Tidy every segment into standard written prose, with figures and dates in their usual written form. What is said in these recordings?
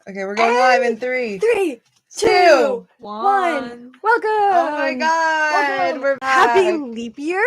Okay, we're going live in 3, 3, 2, 2, 1. Welcome. Oh my god, Welcome. we're back. Happy leap year.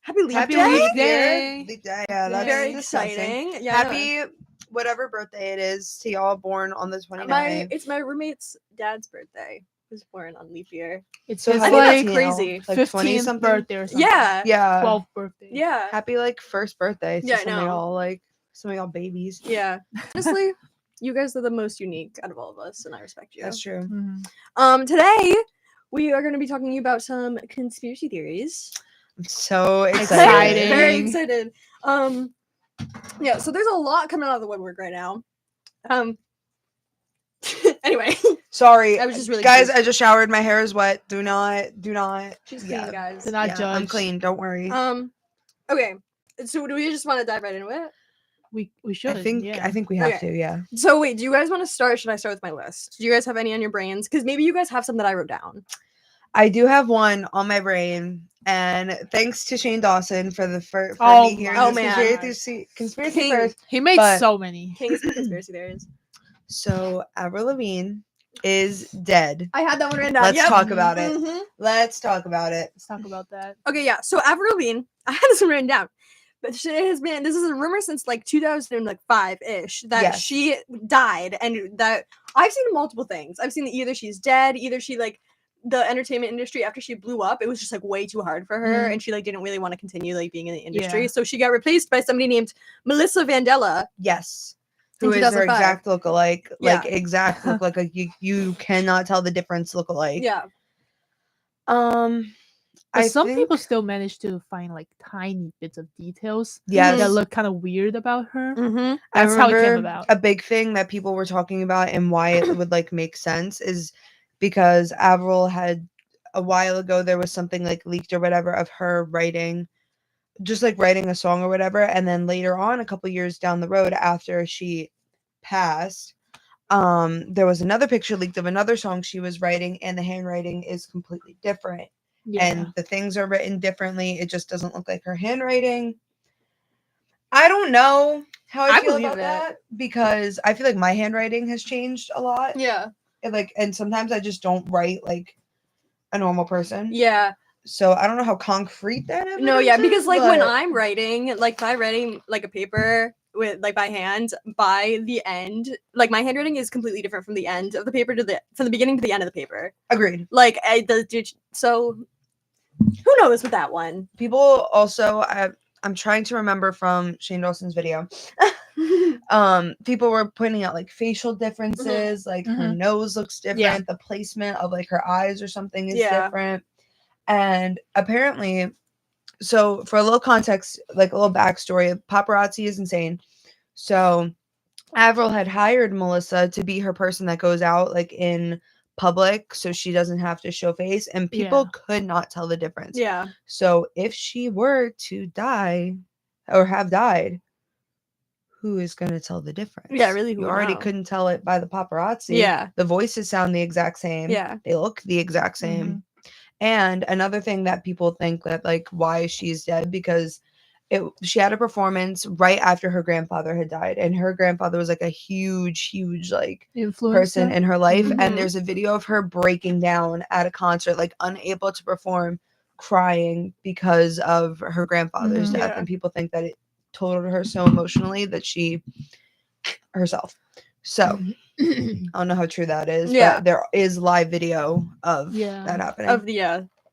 Happy leap Happy day. leap Day. year. Leap day. Yeah, that's Very disgusting. exciting. Yeah, I know. Happy whatever birthday it is to y'all born on the 29th. It's my roommate's dad's birthday. He was born on leap year. It's So his how I think do that's you like feel? crazy. Like 20 15th something? birthday or something. Yeah. Yeah. 12th birthday. Yeah. Happy like first birthday to Yeah, I some of know. y'all, like some of y'all babies. Yeah. Honestly, you guys are the most unique out of all of us, and I respect you. That's true. Mhm. Today we are going to be talking about some conspiracy theories. I'm so Exciting. Very excited. Yeah, so there's a lot coming out of the woodwork right now. Anyway, Sorry. I was just really guys, confused. I just showered. My hair is wet. Do not. She's clean, guys. Do not Yeah, judge. I'm clean. Don't worry. Okay. So do we just want to dive right into it? We should. I think we have Okay. to. Yeah. So wait, do you guys want to start? Should I start with my list? Do you guys have any on your brains? Because maybe you guys have some that I wrote down. I do have one on my brain, and thanks to Shane Dawson for the for Oh me hearing my this God. conspiracy King. first. He made But- so many. King is conspiracy theories. So Avril Lavigne is dead. I had that one written down. Let's Yep. talk about it. Mhm. Let's talk about it. Let's talk about that. Okay, yeah. So Avril Lavigne, I had this one written down, but she has been. This is a rumor since like 2005 ish that Yes. she died, and that I've seen multiple things. I've seen that either she's dead, either she like the entertainment industry after she blew up, it was just like way too hard for her, Mhm. and she like didn't really want to continue like being in the industry. Yeah. So she got replaced by somebody named Melissa Vandella. Yes. In Who is her 2005. exact lookalike? Yeah. Like exact look like you cannot tell the difference lookalike. Yeah, But some think, people still manage to find like tiny bits of details yes. that look kind of weird about her. mm-hmm. I That's how it came remember about. a big thing that people were talking about and why it would like make sense is because Avril had a while ago there was something like leaked or whatever of her writing a song or whatever, and then later on a couple years down the road after she passed, there was another picture leaked of another song she was writing, and the handwriting is completely different. Yeah. And the things are written differently. It just doesn't look like her handwriting. I don't know how I feel believe about it. that because I feel like my handwriting has changed a lot. Yeah, And sometimes I just don't write like a normal person. yeah. So I don't know how concrete that is. No, yeah, because like when I'm writing, like if I'm writing like a paper with like by hand, by the end, like my handwriting is completely different from the end of the paper from the beginning to the end of the paper. Agreed. Like so who knows with that one? People also I'm trying to remember from Shane Dawson's video. People were pointing out like facial differences, like her Mhm. nose looks different, Yeah. the placement of like her eyes or something is Yeah. different. And apparently, so for a little context, like a little backstory, paparazzi is insane. So Avril had hired Melissa to be her person that goes out like in public so she doesn't have to show face, and people could not tell the difference. Yeah. So if she were to die or have died, who is going to tell the difference? Yeah, really, who You would already know? couldn't tell it by the paparazzi. Yeah. The voices sound the exact same. Yeah. They look the exact same. And another thing that people think that like why she's dead, because she had a performance right after her grandfather had died, and her grandfather was like a huge like Influencer. person in her life. Mhm. And there's a video of her breaking down at a concert, like unable to perform, crying because of her grandfather's Mhm. death. Yeah. And people think that it totaled her so emotionally that she herself. So I don't know how true that is, Yeah. but there is live video of Yeah. that happening. Of the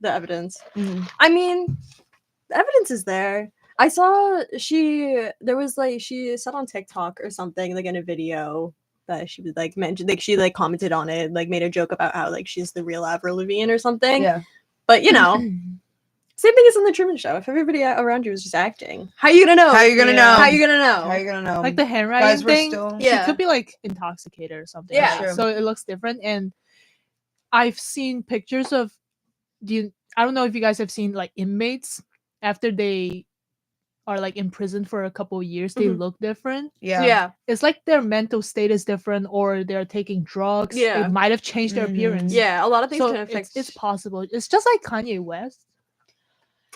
evidence. Mhm. I mean, the evidence is there. I saw she said on TikTok or something, like in a video that she was like mentioned, like she like commented on it, like made a joke about how like she's the real Avril Lavigne or something. Yeah. But you know, same thing as on the Truman Show. If everybody around you is just acting, how you gonna know? How are you gonna Yeah. know? How you gonna know? How are you gonna know? Like the handwriting Guys, we're thing. still. Yeah. She could be like intoxicated or something. Yeah. right? True. So it looks different. And I've seen pictures of I don't know if you guys have seen like inmates after they are like in prison for a couple of years, they Mhm. look different. Yeah. Yeah. It's like their mental state is different, or they're taking drugs. Yeah. It might have changed their Mhm. appearance. Yeah. A lot of things So can affect. it's possible. It's just like Kanye West.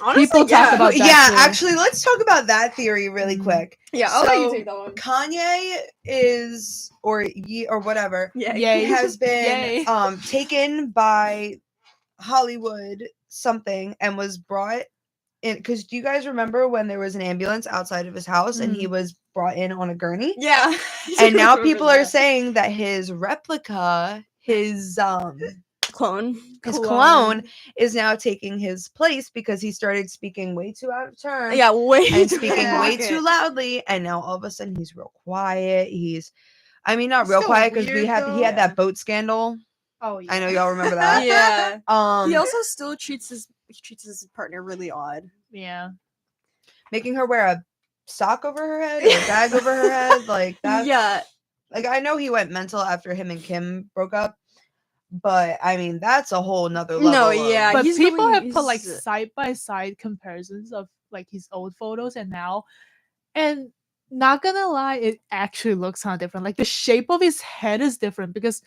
Honestly, People talk about that Yeah, too. actually, let's talk about that theory really Mhm. quick. Yeah, I'll let you So, take that one. Kanye is, or whatever, Yeah. Yay. has been Yay. taken by Hollywood something and was brought in. Because do you guys remember when there was an ambulance outside of his house and he was brought in on a gurney? Yeah. And now Remember people are that. saying that his replica, his clone. clone is now taking his place because he started speaking way too out of turn. Yeah, way And too speaking way too pocket. loudly, and now all of a sudden he's real quiet. I mean, not It's real so quiet because weird, he had though. that boat scandal. Oh yeah. I know y'all remember that. Yeah. Um, He also still treats his partner really odd. Yeah. making her wear a sock over her head or a bag over her head, like that's Yeah. like I know he went mental after him and Kim broke up, but I mean that's a whole nother level. No, of- yeah, But he's people going- have put like he's- side by side comparisons of like his old photos and now, and not gonna lie, it actually looks kind of different. Like the shape of his head is different because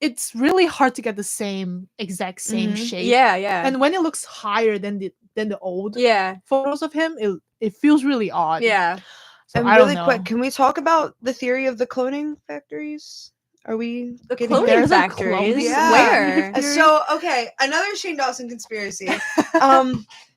it's really hard to get the exact same Mhm. shape. Yeah, yeah. And when it looks higher than the old yeah. photos of him, it feels really odd. Yeah. So and I really don't know. quick, can we talk about the theory of the cloning factories? Are we The getting cloning there? There's a factories. cloning Yeah. Where? theory? So okay, another Shane Dawson conspiracy.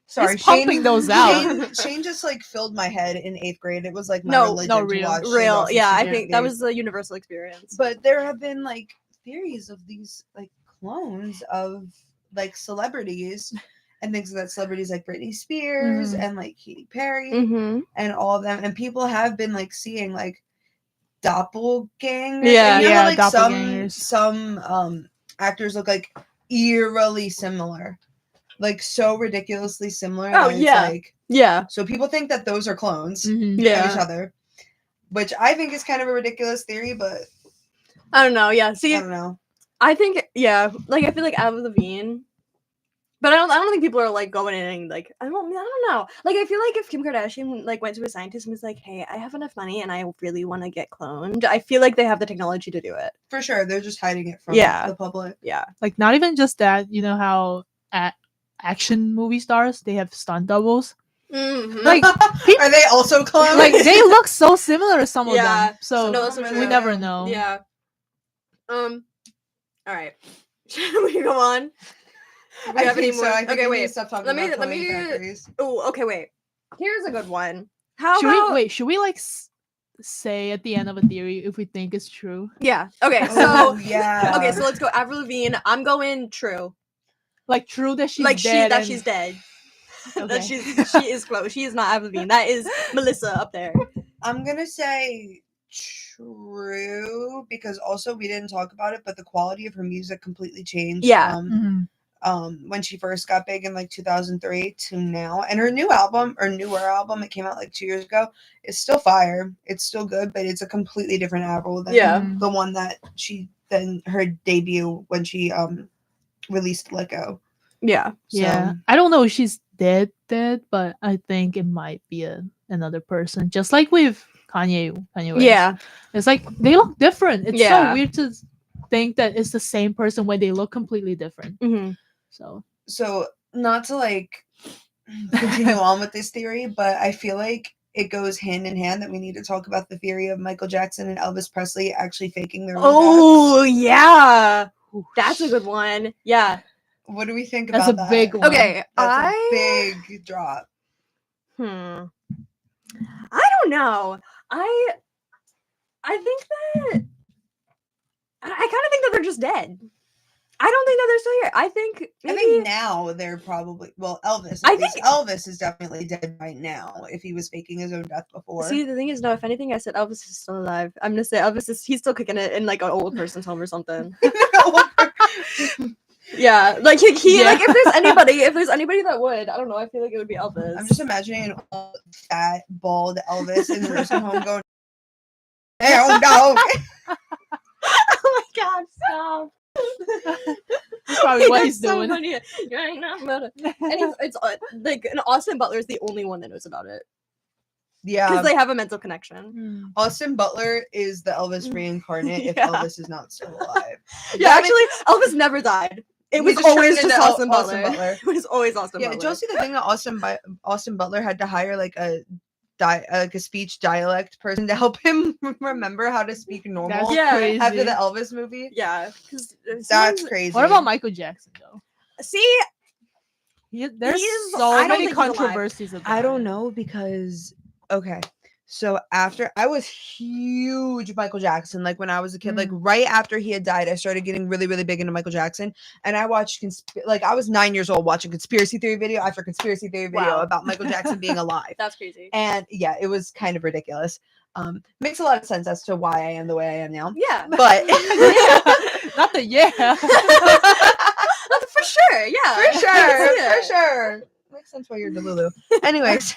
Sorry, He's pumping those out. Shane just like filled my head in 8th grade. It was like my No, religion no, to real. watch Shane Real. Dawson Yeah, I Super think that Big. was the universal experience. But there have been like theories of these like clones of like celebrities and things that celebrities like Britney Spears Mhm. and like Katy Perry Mm-hmm. and all of them, and people have been like seeing like doppelgangers. Yeah. And you know Yeah, how, like doppelgangers. some actors look like eerily similar, like so ridiculously similar. Oh, that it's, yeah. like Yeah. so people think that those are clones Mhm. of each Yeah. other, which I think is kind of a ridiculous theory, but I don't know. Yeah. See, I don't know. I think like I feel like Avril Lavigne, but I don't think people are like going in and like I don't know. Like I feel like if Kim Kardashian like went to a scientist and was like, "Hey, I have enough money and I really want to get cloned," I feel like they have the technology to do it. For sure, they're just hiding it from Yeah. the public. Yeah. Like not even just that. You know how action movie stars they have stunt doubles. Mm-hmm. Like Are they also clones? like they look so similar. Some of Yeah. them. So No, that's what we we I'm never saying. know. Yeah. All right. Should we go on? Do we I have any think so. more? I think Okay, we need to wait. stop talking Let me- about let cloning me- factories. Oh, okay, wait. Here's a good one. How Should about we wait? Should we like say at the end of a theory if we think it's true? Yeah. Okay. Oh, So yeah. okay. So let's go. Avril Lavigne. I'm going true. Like true that she's like dead. that and- she's dead. Okay. That she is close. She is not Avril Lavigne. That is Melissa up there. I'm gonna say true because also we didn't talk about it, but the quality of her music completely changed. Yeah. From Mhm. when she first got big in like 2003 to now, and her newer album, it came out like 2 years ago, is still fire. It's still good, but it's a completely different Avril than Yeah. Mhm. the one that than her debut when she released Let Go. Yeah. Yeah, So, I don't know if she's dead, but I think it might be another person. Just like with Kanye West. Yeah. It's like they look different. It's Yeah. so weird to think that it's the same person when they look completely different. Mm-hmm. so not to like continue on with this theory, but I feel like it goes hand in hand that we need to talk about the theory of Michael Jackson and Elvis Presley actually faking their own Oh yeah. That's a good one. Yeah. deaths. What do we think That's about a that? big one. Okay. That's a big drop. I don't know. I think that I kind of think that they're just dead. I don't think that they're still here. I think maybe I think now they're probably Elvis. I I think think- Elvis is definitely dead right now if he was faking his own death before. See, the thing is, no. If anything, I said Elvis is still alive. I'm gonna say Elvis is—he's still kicking it in like an old person's home or something. Yeah, like he Yeah. like if there's anybody that would, I don't know. I feel like it would be Elvis. I'm just imagining an old, fat, bald Elvis in the nursing home going, "Hell no!" oh my god, stop! That's probably what That's he's so doing. funny. You ain't know about it. And it's like, and Austin Butler is the only one that knows about it Yeah, because they have a mental connection. Mm. Austin Butler is the Elvis reincarnate if Yeah. Elvis is not still alive. Yeah, actually, Elvis never died. It He was just turned always into just Austin Austin Butler. Butler. It was always Austin Yeah, Butler. did y'all see the thing that Austin Butler had to hire like a speech dialect person to help him remember how to speak normal That's Yeah, crazy. after the Elvis movie? Yeah, because That's crazy. What about Michael Jackson though? See, There's He's- so I don't many think he's alive. controversies about I don't it. know because okay. So after I was huge Michael Jackson, like when I was a kid, like right after he had died, I started getting really, really big into Michael Jackson, and I watched like I was 9 years old watching conspiracy theory video after conspiracy theory video Wow. about Michael Jackson being alive, that's crazy. and yeah, it was kind of ridiculous. Makes a lot of sense as to why I am the way I am now, Yeah, but Not the yeah. for sure. Yeah, for sure, I can see for that. sure. Makes sense why you're Delulu. Anyways,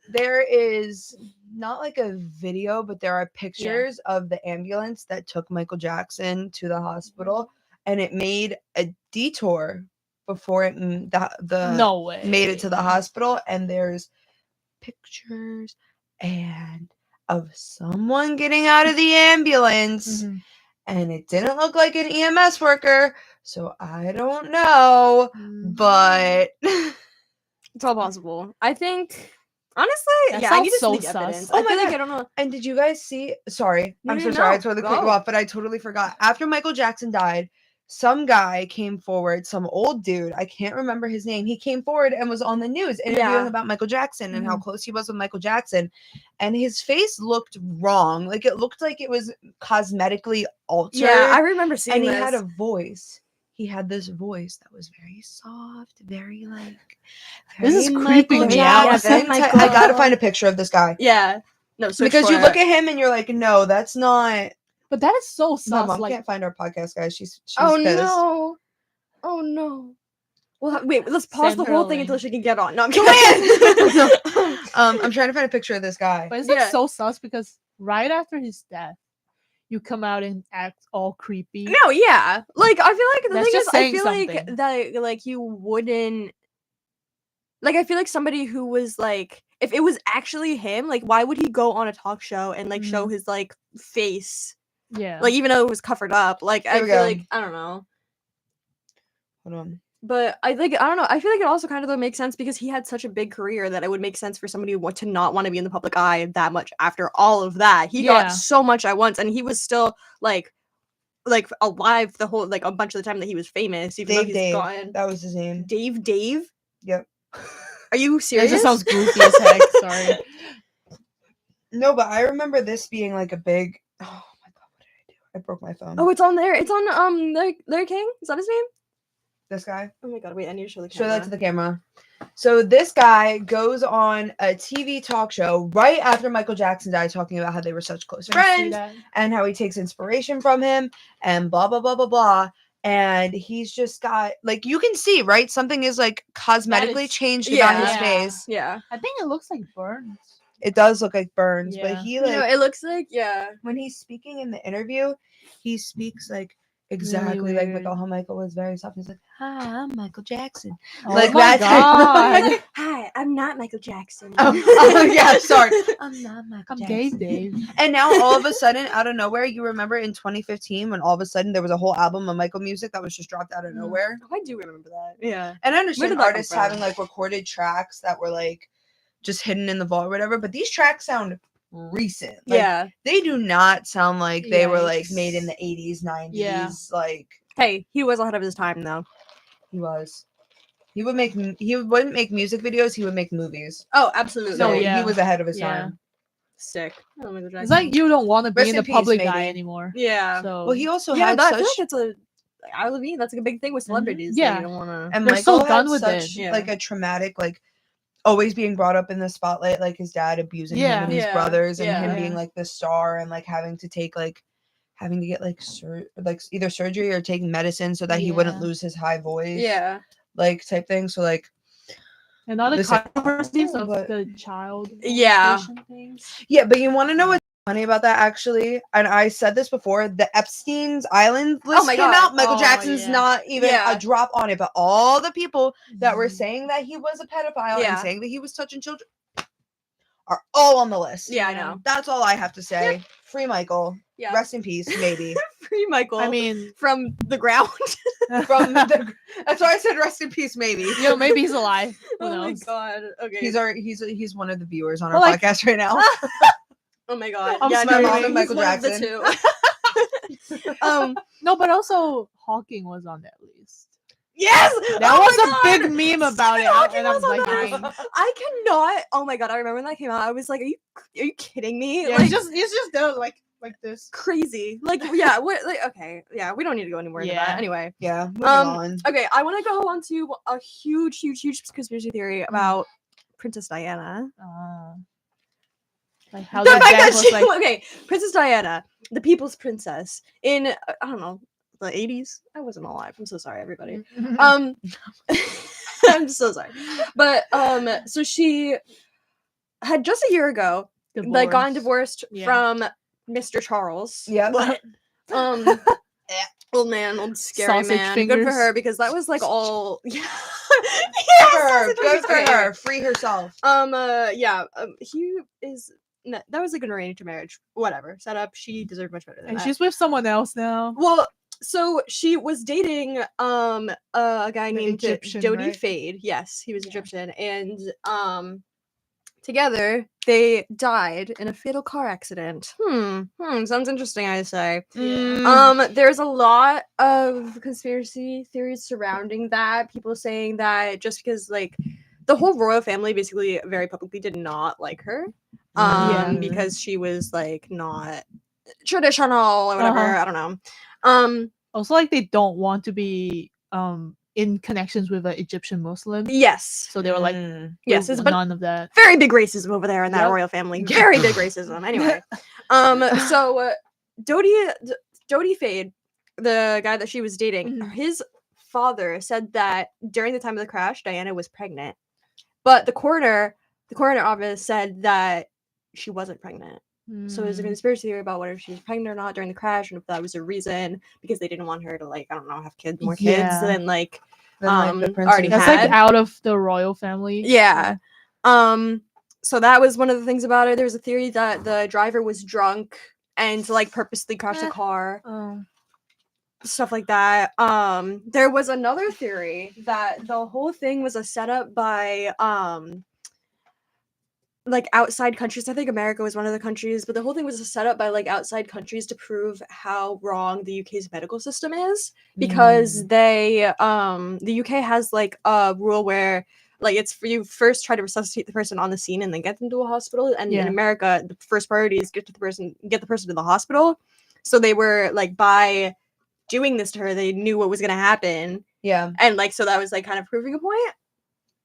there is not like a video, but there are pictures of the ambulance that took Michael Jackson to the hospital, and it made a detour before it the No way. made it to the hospital. And there's pictures and of someone getting out of the ambulance. Mhm. And it didn't look like an EMS worker, so I don't know, but It's all possible. I think, honestly, That yeah, I need to sounds see so the evidence. sus. Oh I my feel like God. I don't know. And did you guys see? Sorry, No, I'm no, so sorry. I no, totally cut you go. off, but I totally forgot. After Michael Jackson died, some guy came forward, some old dude. I can't remember his name. He came forward and was on the news interviewing Yeah. about Michael Jackson and how Mhm. close he was with Michael Jackson. And his face looked wrong. Like it looked like it was cosmetically altered. Yeah, I remember seeing and he this. had a voice. He had this voice that was very soft, very like. This is very creeping Michael me out. Jackson Yeah, very type- I gotta Michael. find a picture of this guy yeah, no, search because for you it. look at him and you're like, no, that's not. But that is so My sus. mom Like can't find our podcast, guys. She's Oh pissed. no! Oh no! Well, wait. Let's pause Send the her whole a thing until link. she can get on. No, I'm Joanne! kidding. I'm trying to find a picture of this guy. But it's like Yeah. so sus because right after his death, you come out and act all creepy. No, yeah. Like I feel like the That's thing just is, I saying feel like something. that like you wouldn't. Like I feel like somebody who was like, if it was actually him, like why would he go on a talk show and like show his like face, Yeah. like even though it was covered up? Like I Here we feel go. like I don't know. Hold on. But I think I don't know. I feel like it also kind of makes sense because he had such a big career that it would make sense for somebody to not want to be in the public eye that much after all of that. He Yeah. got so much at once, and he was still like alive the whole like a bunch of the time that he was famous. Even though he's Dave. gone. That was his name. Dave. Yep. Are you That serious? just sounds goofy as heck. Sorry. No, but I remember this being like a big. Oh my god, what did I do? I broke my phone. Oh, it's on there. It's on Larry King. Is that his name? This guy. Oh my god! Wait, I need to show the Show camera. that to the camera. So this guy goes on a TV talk show right after Michael Jackson died, talking about how they were such close See friends that? and how he takes inspiration from him and blah blah blah blah blah. And he's just got like you can see right something is like cosmetically is- changed about his Yeah. face. Yeah. I think it looks like burns. It does look like burns, but Yeah. he like No, it looks like when he's speaking in the interview, he speaks like exactly like weird. how Michael was very soft. He's like, "Hi, I'm Michael Jackson." Oh Like my that type of- God. Hi, I'm not Michael Jackson. Oh, yeah, sorry. I'm not Michael I'm gay, Jackson. Dave. And now all of a sudden, out of nowhere, you remember in 2015 when all of a sudden there was a whole album of Michael music that was just dropped out of nowhere. Oh, I do remember that. Yeah. And I understand did that come artists from? having like recorded tracks that were like just hidden in the vault or whatever, but these tracks sound recent. Like, Yeah. they do not sound like they were like Yikes. made in the 80s, 90s. Yeah. Like Hey, he was ahead of his time though. he was. He wouldn't make music videos, he would make movies. Oh, absolutely. So yeah. he was ahead of his Yeah. time. Sick. Oh, Michael Jackson. It's like you don't want to be Rest in in the peace, public eye maybe. anymore. Yeah. So Well, he also Yeah, had but I such feel like that's a I mean that's like a big thing with celebrities. that Yeah. You don't wanna and They're Michael so done had with it. such Yeah. like a traumatic like always being brought up in the spotlight, like his dad abusing him Yeah. and his Yeah. brothers, and Yeah. him Yeah. being like the star and like having to get like either surgery or taking medicine so that he wouldn't Yeah. lose his high voice, Yeah. like type thing. So like and other Listen, controversies of but- the child Yeah. molestation things. yeah, but you want to know what's funny about that actually? And I said this before: the Epstein's Island list my came God. out. Michael Oh, Jackson's yeah. not even Yeah. a drop on it, but all the people that were Mhm. saying that he was a pedophile and Yeah. saying that he was touching children are all on the list. Yeah, I Yeah. know. That's all I have to say. Free Michael. Yeah. Rest in peace, maybe. Free Michael. I mean, from the ground. from the. That's why I said rest in peace. Maybe. You know, maybe he's alive. Who Oh my knows? god. Okay. He's one of the viewers on But, our like- podcast right now. Oh my god. I'm yeah, sorry. no, My he's mom and Michael one of the Jackson. two. No, but also Hawking was on that list. Yes. That Oh was my a God! big meme about Stephen it, Hawking and I was on like, that list. dying. I cannot. Oh my god! I remember when that came out. I was like, "Are you kidding me?" Yeah, like it's just there like this. crazy. Like, yeah. What? Like, okay. Yeah. We don't need to go anymore into that. Yeah. Anyway. Yeah. Moving Um, on. Okay. I want to go on to a huge conspiracy theory about Princess Diana. Like how The their fact dad that was she, like, okay, Princess Diana, the people's princess, in I don't know, the 80s. I wasn't alive. I'm so sorry, everybody. I'm so sorry. But so she had just a year ago like gotten divorced Yeah. from Mr. Charles. Yep. But, old man, old scary Sausage man. Good for fingers. her because that was like all yeah. Good for her. sausage Good fingers. for Okay, her. Free herself. yeah. He is that was like an arranged marriage. Whatever. Set up. She deserved much better than and that. she's with someone else now. Well, so she was dating a guy The named Egyptian, Dodi right? Fade. Yes, he was Egyptian, and together they died in a fatal car accident. Sounds interesting, I say. There's a lot of conspiracy theories surrounding that. People saying that just because like the whole royal family basically very publicly did not like her. Yeah. Because she was like not traditional or whatever. Uh-huh. I don't know. Also, like they don't want to be in connections with an Egyptian Muslim, Yes. so they were like, Yes, "There's it's but none of that." very big racism over there in that Yep. royal family. Very big racism. Anyway. So Dodi Fade, the guy that she was dating, Mhm. his father said that during the time of the crash, Diana was pregnant. But the coroner office said that she wasn't pregnant. So there's a Mm. conspiracy theory about whether she was pregnant or not during the crash, and if that was a reason because they didn't want her to like I don't know have more kids Yeah. than like Then, like, the already princess- That's had. like out of the royal family. Yeah. So that was one of the things about it. There was a theory that the driver was drunk and like purposely crashed the car, Oh. stuff like that. There was another theory that the whole thing was a setup by like outside countries. I think America was one of the countries, but the whole thing was a setup by like outside countries to prove how wrong the UK's medical system is because they the UK has like a rule where like it's for you first try to resuscitate the person on the scene and then get them to a hospital, and in Yeah. America the first priority is get the person to the hospital. So they were like by doing this to her they knew what was going to happen, Yeah. and like so that was like kind of proving a point.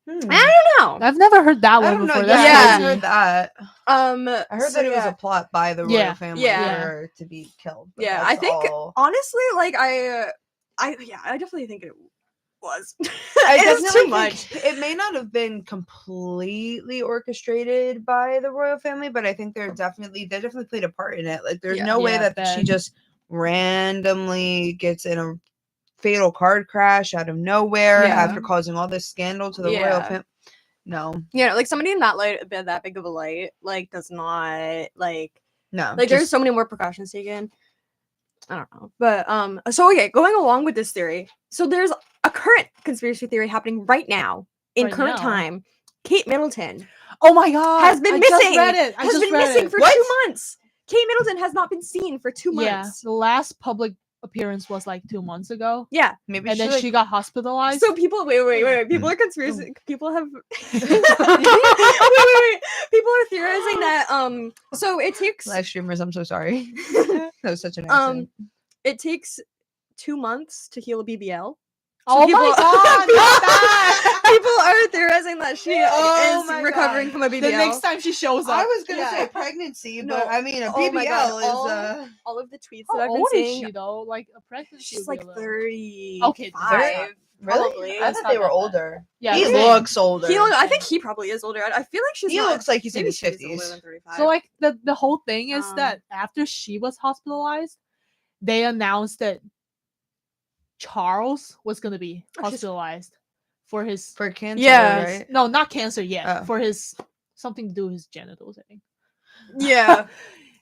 Hmm. I don't know. I've never heard that I one don't know. before. Yeah, That's Yeah. I crazy. heard that. I heard So, that it was yeah. a plot by the royal Yeah. family Yeah. for her to be killed. but Yeah, I that's think all. honestly, like I definitely think it was. I It's definitely too much. think it may not have been completely orchestrated by the royal family, but I think they definitely played a part in it. Like, there's Yeah. no way Yeah, that she bet. just randomly gets in a fatal car crash out of nowhere Yeah. after causing all this scandal to the royal Yeah. family. No, Yeah, like somebody in that light, that big of a light, like does not like no. there's just- so many more precautions taken. I don't know, but so okay, going along with this theory, so there's a current conspiracy theory happening right now in Right current now? time. Kate Middleton Oh my god! has been I missing. Just read it. I has just been read missing it. for What? 2 months. Kate Middleton has not been seen for 2 Yeah, months. the last public appearance was like 2 months ago, Yeah. maybe and then like, she got hospitalized. So people, wait. People are conspiracy. People have. wait. People are theorizing that So it takes live streamers. I'm so sorry. That was such an accident. it takes 2 months to heal a BBL. oh my god! not that! People are theorizing that she Oh is my recovering God. from a BBL. The next time she shows I up, was gonna yeah. say pregnancy, No. but I mean a Oh my God, BBL is all of the tweets how that I've been old is seeing. she though? Like a pregnancy. She's would like be a little- 30. Okay, five. really. Probably. I That's thought not they were that bad. older. Yeah, He same. looks older. I think he probably is older. I feel like she's He not, looks like he's in maybe his she's older 50s. than 35. So like the whole thing is Um, that after she was hospitalized, they announced that Charles was gonna be Oh, she's- hospitalized for his For cancer, Yes. right? no, not cancer yet. Oh. For his something to do with his genitals, I think. yeah.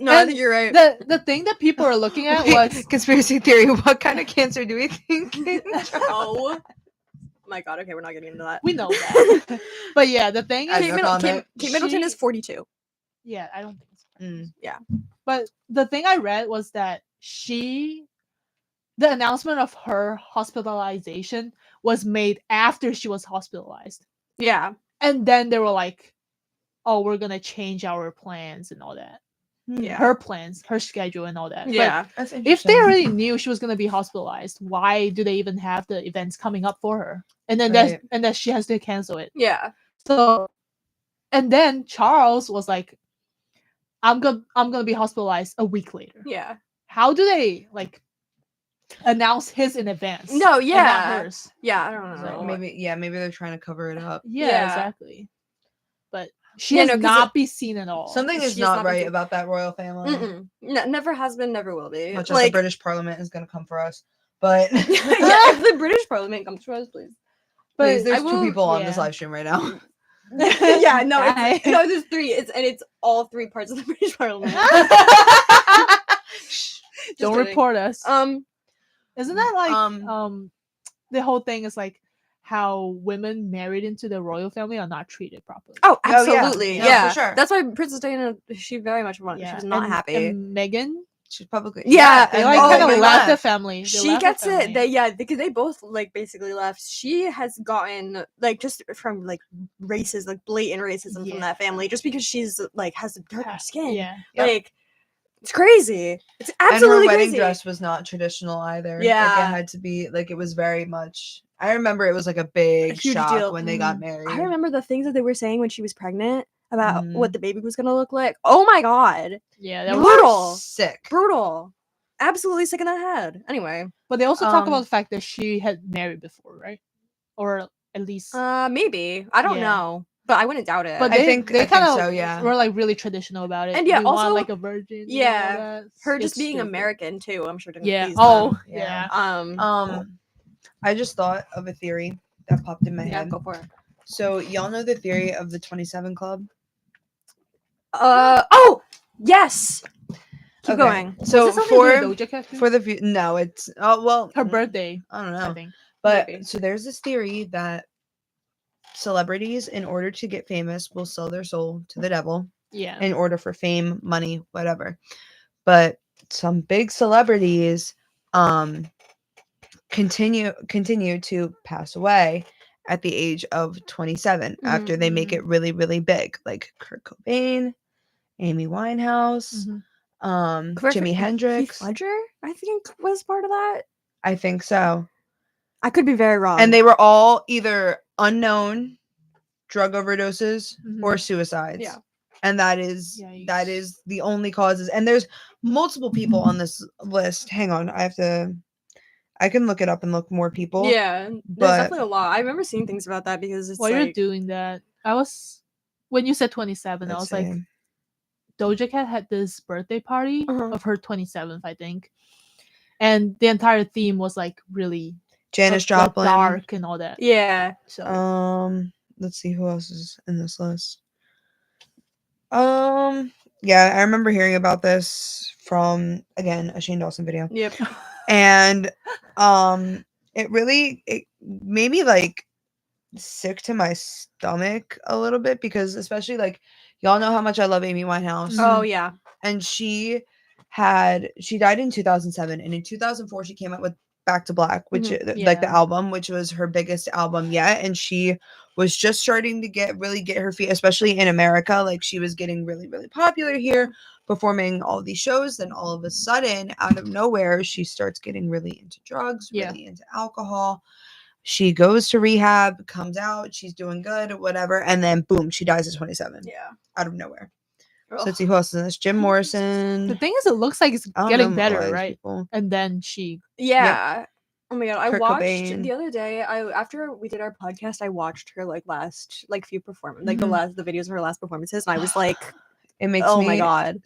No, I And think you're right. the thing that people are looking at was Conspiracy theory. What kind of cancer do we think? Oh my god. Okay, we're not getting into that. we know that. But yeah, the thing I is, know comment. Kate Middleton is she- 42. yeah, I don't think so. Mm. But the thing I read was that the announcement of her hospitalization was made after she was hospitalized. Yeah. And then they were like, oh, we're going to change our plans and all that. Yeah. Her plans, her schedule and all that. Yeah. That's But if interesting. they already knew she was going to be hospitalized, why do they even have the events coming up for her? And then Right. that she has to cancel it. Yeah. So, and then Charles was like, I'm gonna be hospitalized a week later. Yeah. How do they like announce his in advance? No, and not yeah. hers? Yeah, I don't So know. maybe they're trying to cover it up. Yeah, Yeah. exactly. But she Yeah, has no, 'cause not be seen at all. Something is She has not not been right to- about that royal family. Mm-mm. Never has been, never will be. Much as the British Parliament is going to come for us, but yeah, if the British Parliament comes for us, please. But please, there's I two will- people on this yeah. live stream right now. Yeah, no, Guy. there's three. It's all three parts of the British Parliament. Just Don't kidding. report us. Isn't that like um, the whole thing is like how women married into the royal family are not treated properly? Oh, Oh, yeah. absolutely. Yeah, Yeah, for sure. That's why Princess Diana, she very much wanted. She was not happy. And Megan, she's publicly Yeah, they and like oh kind of my left the God. family. They She left the gets family. it. Because they both like basically left. She has gotten like just from like races, like blatant racism Yeah. from that family, just because she's like has darker skin. Yeah. Yep. Like it's crazy. It's And her absolutely wedding crazy. dress was not traditional either. Like, Yeah. it had to be like it was very much. I remember it was like a big huge shock deal. when they got married. I remember the things that they were saying when she was pregnant about Mhm. what the baby was gonna look like. Oh my god, Yeah, They that were was brutal. sick. brutal, absolutely sick in the head. Anyway, But they also talk Um, about the fact that she had married before, right? Or at least. maybe I don't Yeah. know, but I wouldn't doubt it. But I they think kind of so, yeah. were like really traditional about it. And yeah, we want also- like a virgin. yeah, and all that. her It's just being stupid. American too, I'm sure didn't Yeah. please Oh, them. Yeah. yeah. I just thought of a theory that popped in my Yeah, head. go for it. So y'all know the theory of the 27 Club? Oh yes. Keep Okay. going. So Was this something to do for with Doja Cat too? for the no, it's her birthday, I don't I know. think. But Maybe. so there's this theory that celebrities, in order to get famous, will sell their soul to the devil Yeah. in order for fame, money, whatever. But some big celebrities continue to pass away at the age of 27 after they make it really, really big, like Kurt Cobain, Amy Winehouse, Mhm. Jimi Heath Hendrix. Ledger, I think, was part of that. I think so. I could be very wrong. And they were all either unknown drug overdoses or Mhm. suicides. Yeah. And that is Yikes. the only causes. And there's multiple people on this list. Hang on, I can look it up and look more people. Yeah, there's but- definitely a lot. I remember seeing things about that because it's While you're like doing that, when you said 27, I Let's was like, see. Doja Cat had this birthday party Uh-huh. of her 27th, I think. And the entire theme was like really Janis like, Joplin. dark and all that. yeah. So Let's see who else is in this list. Yeah, I remember hearing about this from, again, a Shane Dawson video. Yep. And it made me like sick to my stomach a little bit, because especially like y'all know how much I love Amy Winehouse. Oh yeah. And she died in 2007, and in 2004 she came out with Back to Black, which like the Yeah. album, which was her biggest album yet, and she was just starting to get her feet, especially in America. Like she was getting really, really popular here, performing all these shows. Then all of a sudden, out of nowhere, she starts getting really into drugs, Yeah. really into alcohol. She goes to rehab, comes out, she's doing good, whatever, and then boom, she dies at 27 Yeah. out of nowhere. So Ugh. let's see who else is in this. Jim Morrison. the thing is, it looks like it's I don't getting know a lot better, of these right? people. And then she Yeah. Oh my god, I Kurt watched Cobain. the other day. After we did our podcast, I watched her like last few performances, like Mhm. the videos of her last performances, and I was like, It makes oh me. my god.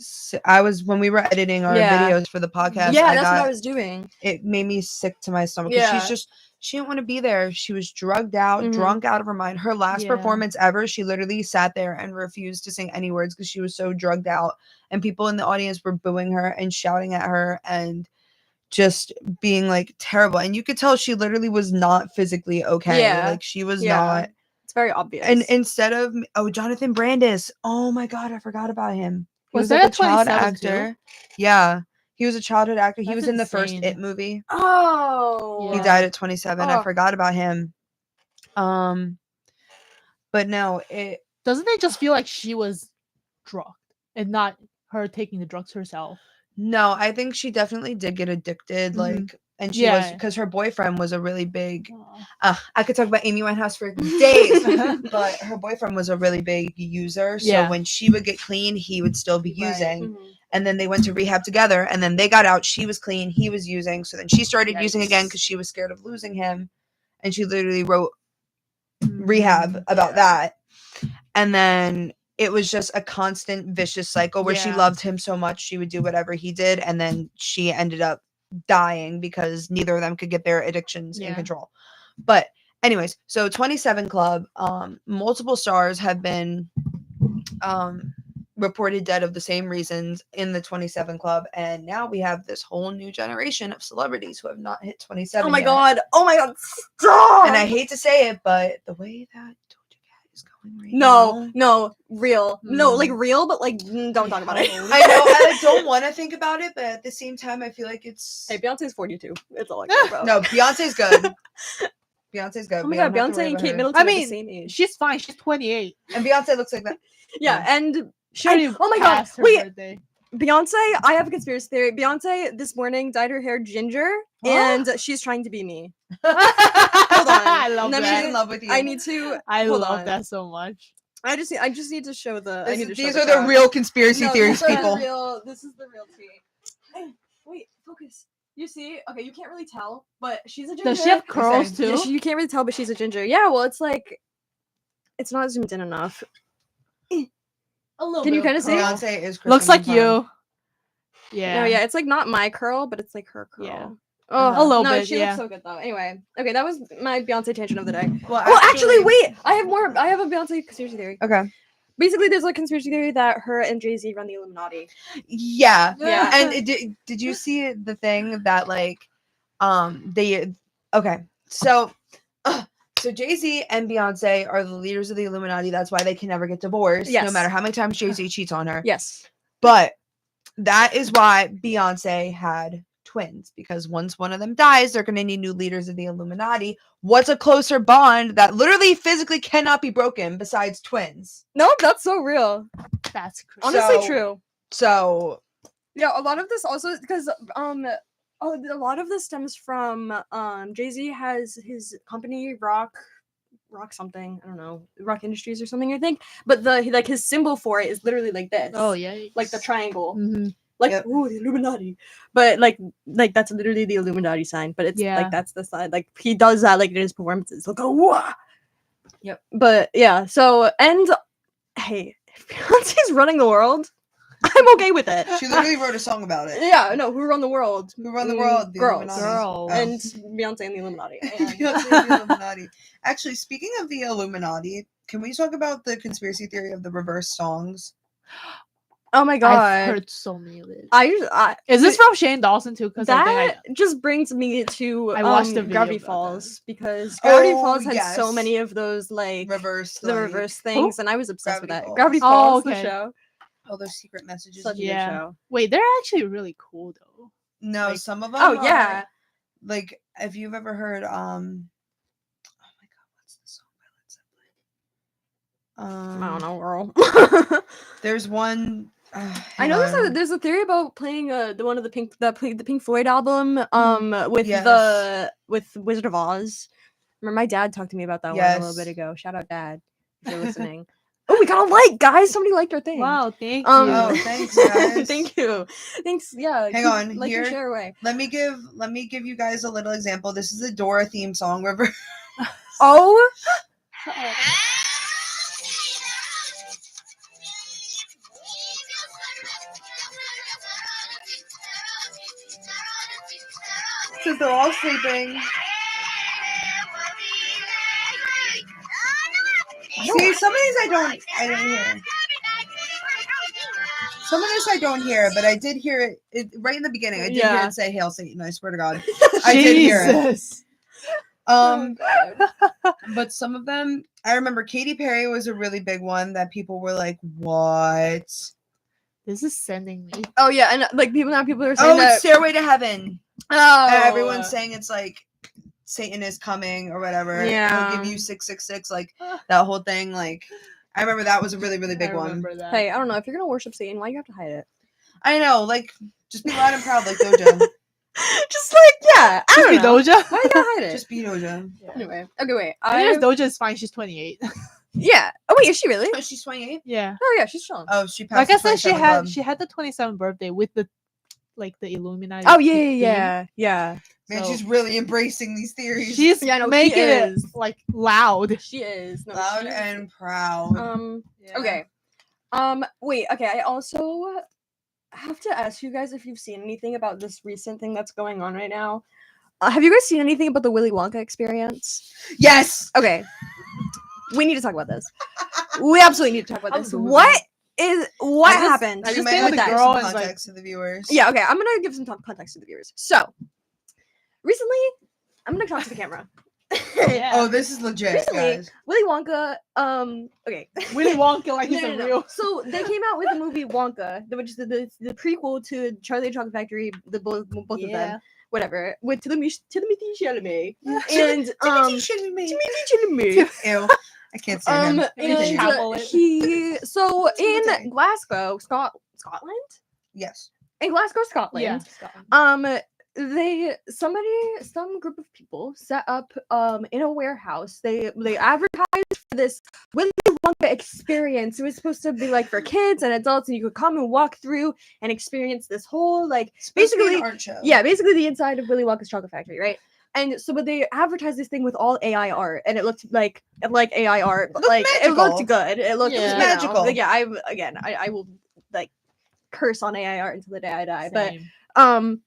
I was when we were editing our Yeah. videos for the podcast. Yeah, I that's what got, I was doing. It made me sick to my stomach. 'Cause Yeah. she's just She didn't want to be there. She was drugged out, Mhm. drunk out of her mind. Her last Yeah. performance ever, she literally sat there and refused to sing any words because she was so drugged out. And people in the audience were booing her and shouting at her and just being like terrible. And you could tell she literally was not physically okay. Yeah. Like she was Yeah. not. It's very obvious. And instead of Jonathan Brandis, oh my god, I forgot about him. He Was was there like a a child 27 too? actor. Yeah, he was a childhood actor. He That's was in the first insane. It movie. oh, He Yeah. died at 27. I Oh. forgot about him. But no, it Doesn't it just feel like she was drugged and not her taking the drugs herself? no, I think she definitely did get addicted. Mhm. Like, and she was Yeah. because her boyfriend was a really big. Aw. I could talk about Amy Winehouse for days, but her boyfriend was a really big user. So Yeah. when she would get clean, he would still be Right. using. Mhm. And then they went to rehab together, and then they got out. She was clean, he was using. So then she started using again Yikes. because she was scared of losing him, and she literally wrote Rehab Mm, about yeah. that. And then it was just a constant vicious cycle where she Yeah. loved him so much she would do whatever he did, and then she ended up dying because neither of them could get their addictions in Yeah. control. But anyways, so 27 Club, multiple stars have been reported dead of the same reasons in the 27 Club, and now we have this whole new generation of celebrities who have not hit 27 Oh my yet. god. Oh my god. Stop. And I hate to say it, but the way that Doja Cat is going right No, now, no, real. No, like Mm. real, but like don't talk about it. know. I know I like, don't want to think about it, but at the same time, I feel like it's Hey, Beyonce's 42. It's all I care about. no. Beyonce's good. Beyonce's good. Oh my We god, don't have to Beyonce worry and about Kate her. Middleton I are the mean, same age. she's fine. She's 28. And Beyonce looks like that. Yeah, Yeah. and She already oh my god, passed her wait, birthday. Beyonce, I have a conspiracy theory. Beyonce this morning dyed her hair ginger and she's trying to be me. Hold I love Let me- She's that. in love with you. I need to I hold love on. that so much. I just need to show the I need to show These the are the crowd. real conspiracy No, theories, this is the people. This is the real tea. Hey, wait, focus. You see? Okay, you can't really tell, but she's a ginger. Does she have curls saying? too? Yeah, you can't really tell, but she's a ginger. Yeah, well, it's like it's not zoomed in enough. A little Can you bit kinda of see? curl. Beyonce is. Looks Kristen like Dunn. you. Yeah. No, yeah, it's like not my curl, but it's like her curl. Yeah. Oh, A little no, bit, she yeah. looks so good though. Anyway, okay, that was my Beyonce tangent of the day. Well, Oh, actually, wait, I have more. I have a Beyonce conspiracy theory. Okay. Basically, there's a conspiracy theory that her and Jay-Z run the Illuminati. Yeah. Yeah. And did you see the thing that like they okay. So Jay-Z and Beyonce are the leaders of the Illuminati. That's why they can never get divorced, no Yes. matter how many times Jay-Z cheats on her. Yes. But that is why Beyonce had twins, because once one of them dies, they're going to need new leaders of the Illuminati. What's a closer bond that literally physically cannot be broken besides twins? No, that's so real. That's crazy. Honestly, So- true. So Yeah, a lot of this also because a lot of this stems from Jay-Z has his company rock something, I don't know, Rock Industries or something, I think, but like his symbol for it is literally like this. Oh yeah. Like the triangle. Mhm. Like Yep. ooh, the Illuminati. But like that's literally the Illuminati sign, but it's Yeah. like that's the sign. Like he does that like in his performances. He'll go wah. Yep. But yeah, so and hey, if Beyonce's running the world, I'm okay with it. she literally wrote a song about it. Yeah, no, who run the world? Who run the world? The girls. Illuminati. Girls. Oh. And Beyonce and the Illuminati. And- Beyonce and the Illuminati. Actually, speaking of the Illuminati, can we talk about the conspiracy theory of the reverse songs? oh my god. I've heard so many of it. I Is this from Shane Dawson too? Because that just brings me to I watched a video Gravity about that. Falls because Gravity Oh, Falls had so yes. many of those like Reverse. the like- reverse things, and I was obsessed with Gravity that. Falls. Gravity Oh, Falls, the okay. show, Oh, those secret messages. such a Yeah. good show. Wait, they're actually really cool though. No, like- some of them. Oh yeah, Like, if you've ever heard, oh my god, what's the song by Led Zeppelin? I don't know, girl. There's one. I hang know on. there's a theory about playing the one of the Pink Floyd album with Yes. with Wizard of Oz. Remember my dad talked to me about that one a little Yes. bit ago. Shout out dad if you're listening. Oh, we got a like, guys! Somebody liked our thing. Wow, thank Oh, you. thanks, guys. Thank you. Thanks. Yeah. Hang keep- on, like here. and share away. Let me give you guys a little example. This is the Dora theme song. Reverse. Oh, Since they're all sleeping. See, some of these I didn't hear. Some of this I don't hear, but I did hear it right in the beginning. I did hear Yeah. it say "Hail Satan." I swear to God, I did hear it. Jesus. Oh, God. But some of them, I remember Katy Perry was a really big one that people were like, "What?" This is sending me. Oh yeah, and like people are saying Oh, that. it's "Stairway to Heaven." Oh, Everyone's saying it's like Satan is coming or whatever. Yeah. He'll give you 666, like that whole thing. Like, I remember that was a really, really big I one. remember that. Hey, I don't know if you're gonna worship Satan, why you have to hide it? I know, like, just be loud and proud, like Doja. Just like yeah, I Just don't be know. Doja. Why you gotta hide it? Just be Doja. Yeah. Anyway, okay, wait. I think Doja is fine. She's 28. Yeah. Oh wait, is she really? Oh, she's 28. Yeah. Oh yeah, she's chilling. Oh, she passed. Like I the said, 27 club. she had the 27th birthday with the the Illuminati. Oh yeah, theme. yeah. Man, So- she's really embracing these theories. She's Yeah, no, she making it is. like loud. She is no, loud she is. and proud. Yeah. Okay. Wait. Okay. I also have to ask you guys if you've seen anything about this recent thing that's going on right now. Have you guys seen anything about the Willy Wonka experience? Yes. Okay. We need to talk about this. We absolutely need to talk about I'm this. Googling. What I just- happened? I You just might think have with to the give girl some is, like- context to the viewers. Yeah, okay. I'm gonna give some context to the viewers. So, recently, I'm gonna talk to the camera. Yeah. Oh, this is legit, Recently, guys. Willy Wonka. Okay. Willy Wonka like he's No, a no, no. real. So they came out with the movie Wonka, which is the prequel to Charlie and the Chocolate Factory. The both of them, whatever. With Timothy Chalamet and Timothy Chalamet. Ew. I can't say him. Maybe chapel And it. he so Timothy. in Glasgow, Scotland. Yes. In Glasgow, Scotland. Yeah. Some group of people set up in a warehouse. They advertised for this Willy Wonka experience. It was supposed to be like for kids and adults, and you could come and walk through and experience this whole like basically an art show. basically the inside of Willy Wonka's Chocolate Factory, right? And so, but they advertised this thing with all AI art, and it looked like AI art, but Looked like it looked magical. good. It looked Yeah. you know, Magical. like, yeah, I will like curse on AI art until the day I die. Same. But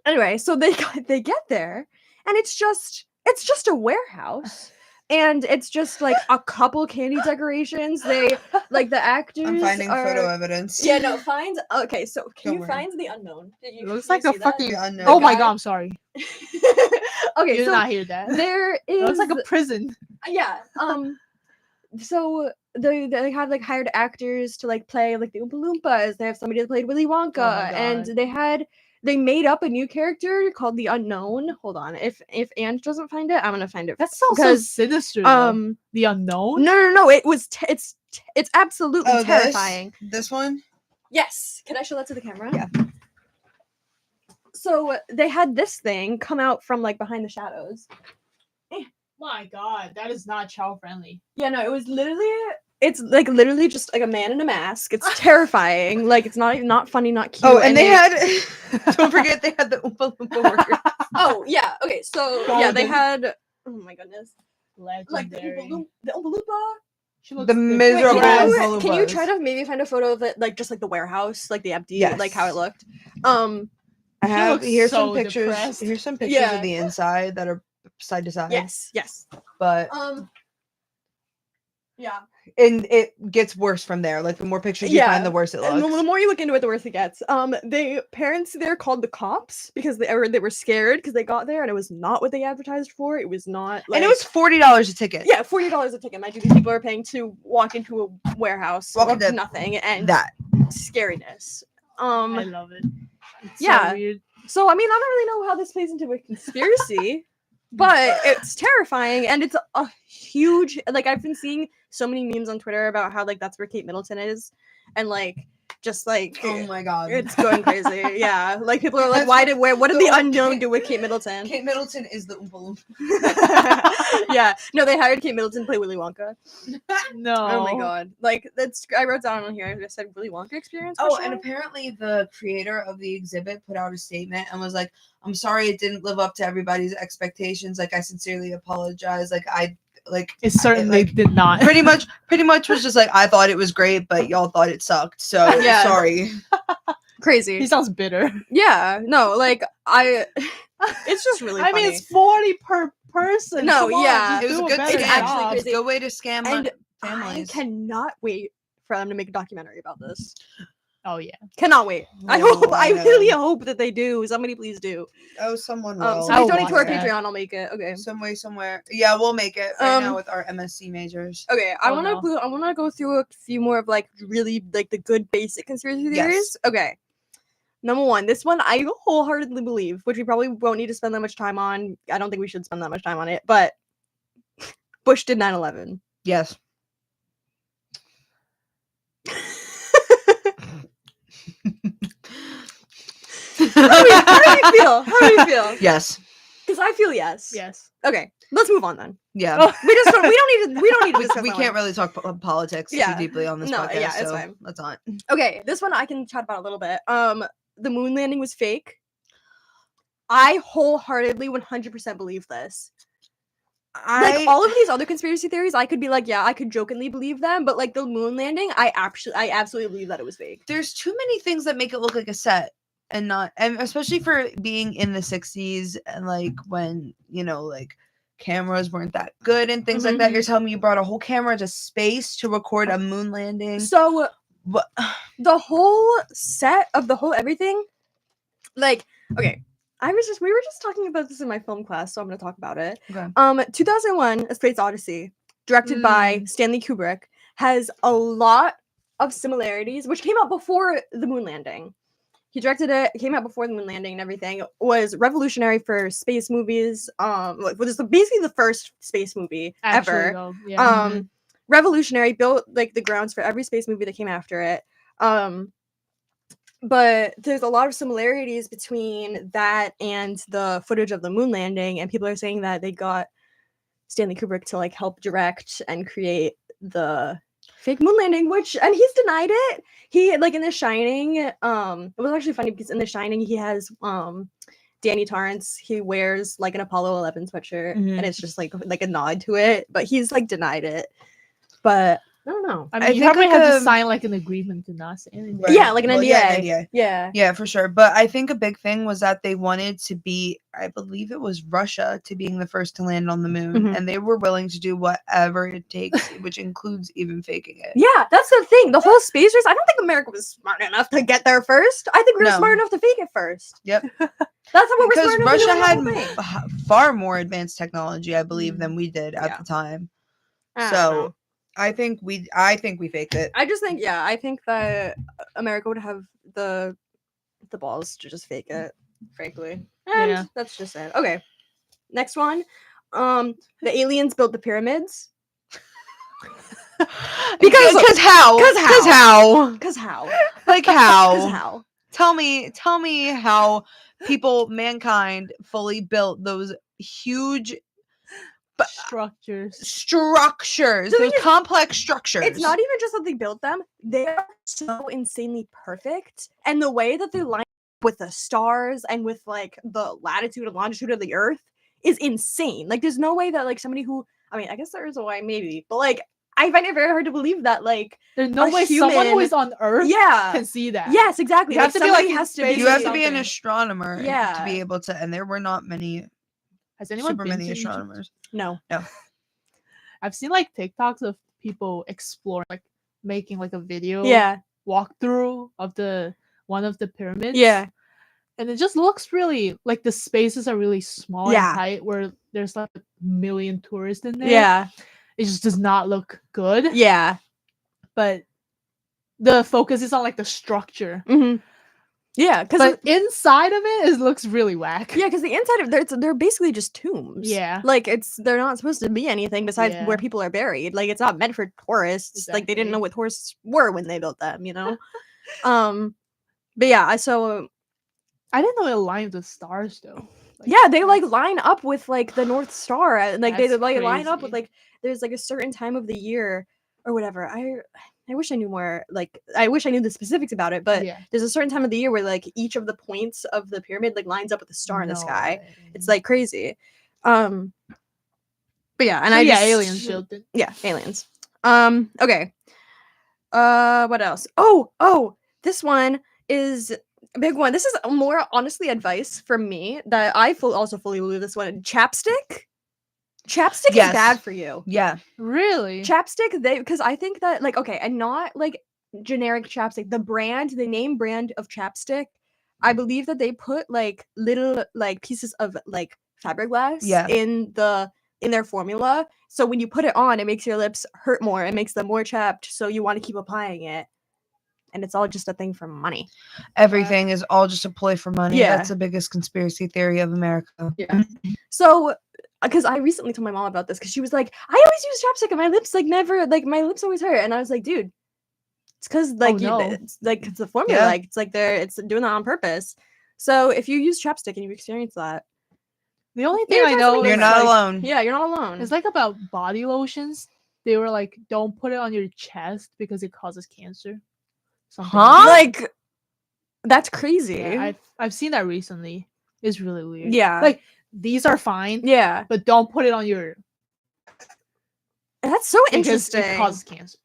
anyway, so they get there, and it's just a warehouse. And it's just like a couple candy decorations. They like the actors. I'm finding are... photo evidence. Yeah, no, find. Okay, so can Don't you worry. find the unknown? It looks like a fucking. The unknown Oh my guy? god! I'm sorry. Okay, You did so not hear that. there is. It looks like a prison. Yeah. So they have like hired actors to like play like the Oompa Loompas. They have somebody that played Willy Wonka, my and God. they made up a new character called the Unknown. Hold on, if Ange doesn't find it, I'm gonna find it. That sounds so because sinister. Though. The unknown. no, it was it's absolutely Oh, terrifying. This one? Yes. Can I show that to the camera? Yeah. So they had this thing come out from like behind the shadows. My god, that is not child friendly. Yeah, no, it's like literally just like a man in a mask. It's terrifying. Like it's not funny, not cute. Oh, and they had. Don't forget, they had the Oompa Loompa workers. Oh yeah, okay. So yeah, they Golden. had. Oh my goodness, like the Legendary. The Oompa Loompa. She looks The different. miserable Wait, Oompa can you Loompas. try to maybe find a photo of it, like just like the warehouse, like the empty, like how it Yes. looked? I have looks here's some so pictures. depressed. Here's some pictures Yeah. of the inside that are side to side. Yes. But Yeah. and it gets worse from there. Like the more pictures you Yeah, find, the worse it And looks. the more you look into it, the worse it gets. The parents there called the cops because they were scared because they got there and it was not what they advertised for. It was not, like, And it was $40 a ticket. yeah, $40 a ticket. Mind you, these people are paying to walk into a warehouse, Walk walk into nothing, and That. scariness. I love it. It's yeah. So weird. So I mean, I don't really know how this plays into a conspiracy, but it's terrifying and it's a huge. Like I've been seeing so many memes on Twitter about how like that's where Kate Middleton is, and like just like Oh my god. it's going crazy. Yeah, like people are like, That's what did the the unknown Kate- do with Kate Middleton? Kate Middleton is the Oompa Loompa. Yeah, no, they hired Kate Middleton to play Willy Wonka. No. Oh my god, like that's I wrote down on here. I said Willy Wonka experience. Oh, for and sure? apparently the creator of the exhibit put out a statement and was like, "I'm sorry it didn't live up to everybody's expectations. Like I sincerely apologize. Like It certainly like, did not. pretty much was just like I thought it was great, but y'all thought it sucked. So Yeah. sorry." Crazy. He sounds bitter. Yeah, no, like it's just really I funny. mean, it's 40 per person. No, Come on, yeah. just It was do a good better It's scam. actually job. crazy. Good way to scam And families. I cannot wait for them to make a documentary about this. Oh yeah. Cannot wait. I Oh, hope. I I really know. hope that they do. Somebody please do. Oh, someone will. Somebody I'll donate to our watch that. Patreon. I'll make it. Okay. Some way, somewhere. Yeah, we'll make it right now Um, with our MSc majors. Okay, I Oh, want to no. I want to go through a few more of like really like the good basic conspiracy Yes. theories. Okay. Number one, this one I wholeheartedly believe, which we probably won't need to spend that much time on. I don't think we should spend that much time on it, but Bush did 9/11. Yes. How do you feel? How do you feel? Yes. Because I feel yes. Yes. Okay, let's move on then. Yeah. Oh, We don't need to discuss we that can't one. really talk politics Yeah. too deeply on this No, podcast, yeah, it's so fine. let's not. Okay, this one I can chat about a little bit. The moon landing was fake. I wholeheartedly 100% believe this. Like all of these other conspiracy theories, I could be like, yeah, I could jokingly believe them, but like the moon landing, I absolutely believe that it was fake. There's too many things that make it look like a set and not, and especially for being in the 60s and like when, you know, like cameras weren't that good and things like that. Mhm. You're telling me you brought a whole camera to space to record a moon landing. So What? the whole set of the whole everything, like, okay, we were just talking about this in my film class, so I'm gonna talk about it. Okay. 2001: A Space Odyssey, directed by Stanley Kubrick, has a lot of similarities, which came out before the moon landing. He directed it. It came out before the moon landing and everything. It was revolutionary for space movies. It was basically the first space movie Actually, ever. though, yeah. Revolutionary, built like the grounds for every space movie that came after it. But there's a lot of similarities between that and the footage of the moon landing, and people are saying that they got Stanley Kubrick to like help direct and create the fake moon landing, and he's denied it. He like in The Shining, it was actually funny because in The Shining he has Danny Torrance, he wears like an Apollo 11 sweatshirt, Mhm. and it's just like a nod to it, but he's like denied it. But I don't know. I I mean, you think, probably like, have to sign like an agreement to not say anything. Right. Yeah, like an Well, NDA. yeah, an NDA. Yeah. Yeah, for sure. But I think a big thing was that they wanted to be, I believe it was Russia, to being the first to land on the moon. Mhm. And they were willing to do whatever it takes, which includes even faking it. Yeah, that's the thing. The whole space race, I don't think America was smart enough to get there first. I think we were No. smart enough to fake it first. Yep. That's what we're Because smart enough to do Russia in the had whole thing. far more advanced technology, I believe, than we did at Yeah. the time. I don't So know. I think we faked it. I just think, I think that America would have the balls to just fake it, frankly. And Yeah. that's just it. Okay. Next one. The aliens built the pyramids. Because how? 'cause Because how? how? Cause how? Like 'Cause how? how? Tell me how mankind fully built those huge Structures. structures, The thing those is, complex structures. It's not even just that they built them; they are so insanely perfect, and the way that they line up with the stars and with like the latitude and longitude of the Earth is insane. Like, there's no way that like somebody who, I mean, I guess there is a way maybe, but like I find it very hard to believe that like There's no a way someone who human- is on Earth yeah, can see that. yes, exactly. You have to be, somebody like, in has to space be You have to be an something. astronomer to Yeah. be able to, and there were not many, Has anyone super been many to Egypt? astronomers. no. I've seen like TikToks of people exploring, like making like a video Yeah, walkthrough of one of the pyramids. yeah, And it just looks really like the spaces are really small Yeah. and tight where there's like a million tourists in there. yeah, It just does not look good. yeah. But the focus is on like the structure. Mm-hmm. Yeah, because But inside of it looks really whack. yeah, because the inside of they're basically just tombs. Yeah. like they're not supposed to be anything besides Yeah. where people are buried. Like, it's not meant for tourists. Like, they didn't know Exactly. what tourists were when they built them. You know. But yeah, so I didn't know it aligned with stars though. Like, yeah, they like that's- line up with like the North Star, and like they That's like line up with crazy. like there's like a certain time of the year or whatever. I wish I knew more. Like, I wish I knew the specifics about it, but yeah. there's a certain time of the year where like each of the points of the pyramid like lines up with a star in the No sky. way. It's like crazy. But yeah, and So I yeah, just, aliens built it. Yeah, aliens. Okay. What else? Oh, this one is a big one. This is more honestly advice from me that I also fully believe this one. Chapstick. Chapstick Yes. is bad for you. Yeah. Really? Chapstick, because I think that like okay, and not like generic chapstick. The name brand of chapstick, I believe that they put like little like pieces of like fiberglass Yeah. in their formula. So when you put it on, it makes your lips hurt more. It makes them more chapped. So you want to keep applying it. And it's all just a thing for money. Everything is all just a ploy for money. Yeah. That's the biggest conspiracy theory of America. Yeah. So, because I recently told my mom about this, because she was like, "I always use chapstick, and my lips like never like my lips always hurt." And I was like, "Dude, it's because like no. it's like it's the formula. Yeah. Like it's like it's doing that on purpose." So if you use chapstick and you experience that, The only Yeah, thing I try know something You're is not like, alone. yeah, you're not alone. it's like about body lotions. They were like, don't put it on your chest because it causes cancer. Something Huh? like like that's crazy. that. Yeah, I've seen that recently. It's really weird. Yeah. Like these are fine, Yeah, but don't put it on your that's so because interesting. it causes cancer.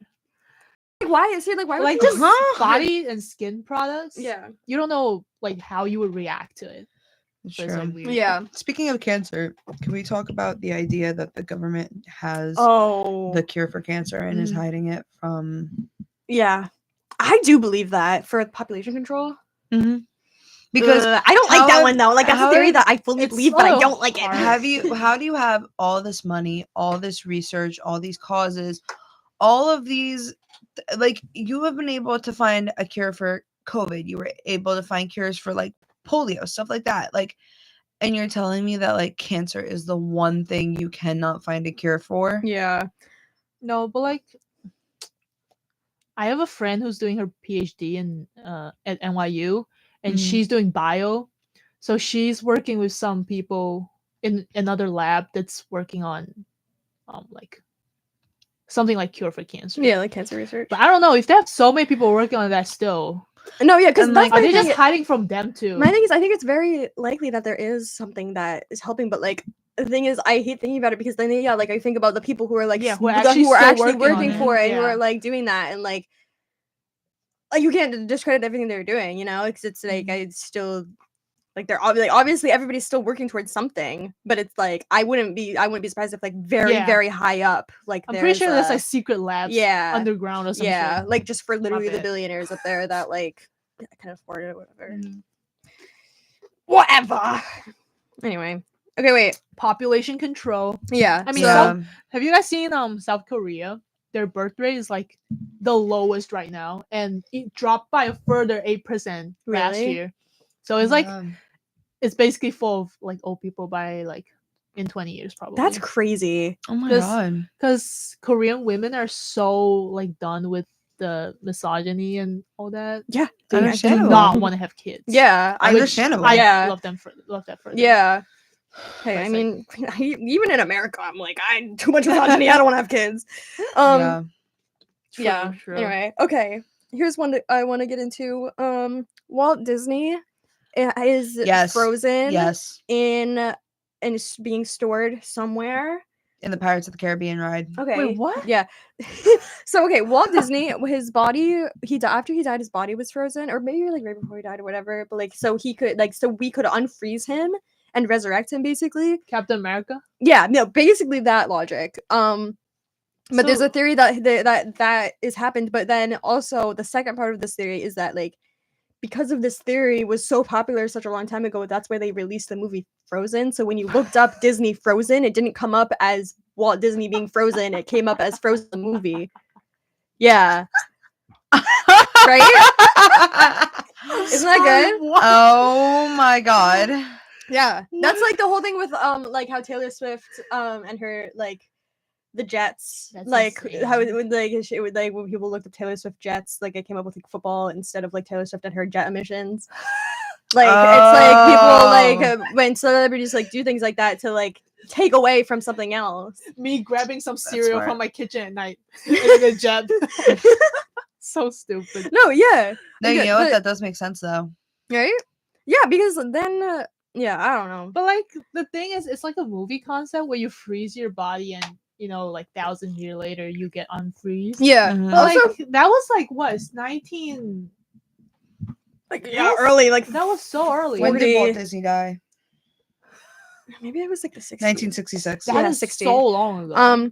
Like, why is it like why would Like you just Huh? body and skin products. Yeah. You don't know like how you would react to it. So it's like True. weird. Yeah. Speaking of cancer, can we talk about the idea that the government has Oh. the cure for cancer and is Mm. hiding it from? Yeah. I do believe that for population control. Because I don't like how that have- one though. Like that's a how theory have- that I fully It's believe, but I so don't like it. hard. how do you have all this money, all this research, all these causes, all of these, like you have been able to find a cure for COVID, you were able to find cures for like polio, stuff like that, like, and you're telling me that like cancer is the one thing you cannot find a cure for? Yeah. No, but like I have a friend who's doing her PhD in at NYU and Mhm. she's doing bio. So she's working with some people in another lab that's working on like something like cure for cancer. Yeah, like cancer research. But I don't know if they have so many people working on that still. No, yeah, because And, that's like, my Are they thing. just hiding from them too? My thing is, I think it's very likely that there is something that is helping, but like the thing is, I hate thinking about it because then, yeah, like I think about the people who are like, Yeah, who are who actually are still actually working on working it. for it and who Yeah. are like doing that, and like you can't discredit everything they're doing, you know? Because it's like I still like they're obviously everybody's still working towards something, but it's like I wouldn't be surprised if like very Yeah. very high up, like I'm pretty sure there's a- like secret labs yeah, underground or something. yeah, like just for literally the bet. billionaires up there that like can afford it or whatever. Mhm. Whatever. Anyway, okay, wait. Population control. Yeah, I mean, Yeah. have you guys seen South Korea? Their birth rate is like the lowest right now, and it dropped by a further 8% last Really? year. So it's like Yeah. it's basically full of like old people by like in 20 years probably. that's crazy. Oh my Just- god. because Korean women are so like done with the misogyny and all that. Yeah, They do Understandable. not want to have kids. Yeah, I would- understandable. I Yeah. love that for them. Yeah. Hey, But I it's mean, even in America, I'm like, I too much misogyny. I don't want to have kids. Yeah. Yeah. True. Anyway, okay. Here's one that I want to get into. Walt Disney is Yes. frozen Yes. in and is being stored somewhere. In the Pirates of the Caribbean ride. Okay. what? Yeah. So okay, Walt Disney, his body, after he died, his body was frozen, or maybe like right before he died or whatever. But like, so we could unfreeze him and resurrect him, basically. Captain America. Yeah, no, basically that logic. But there's So- a theory that is happened, but then also the second part of this theory is that like because of this theory was so popular such a long time ago, that's why they released the movie Frozen. So when you looked up Disney Frozen, it didn't come up as Walt Disney being frozen, it came up as Frozen the movie. Yeah. Right? Isn't that good? Oh my god. Yeah. That's like the whole thing with like how Taylor Swift and her like the jets, That's like how it insane. would like it would like when people looked at Taylor Swift jets, like it came up with like football instead of like Taylor Swift and her jet emissions. Like it's like people like when celebrities like do things like that to like take away from something else. Me grabbing some cereal smart. from my kitchen at night in a jet. So stupid. No, yeah, No, you Okay, know what? but- That does make sense though. right? Yeah, because then yeah, I don't know. But like the thing is, it's like a movie concept where you freeze your body and like 1,000 years later you get unfreeze. Yeah, Mhm. But also like that was like what? It's 19. like Yes. early like That was so early. When did Walt 40. Disney die? maybe it was like the 60s. 1966. That Yeah, is 60. so long ago.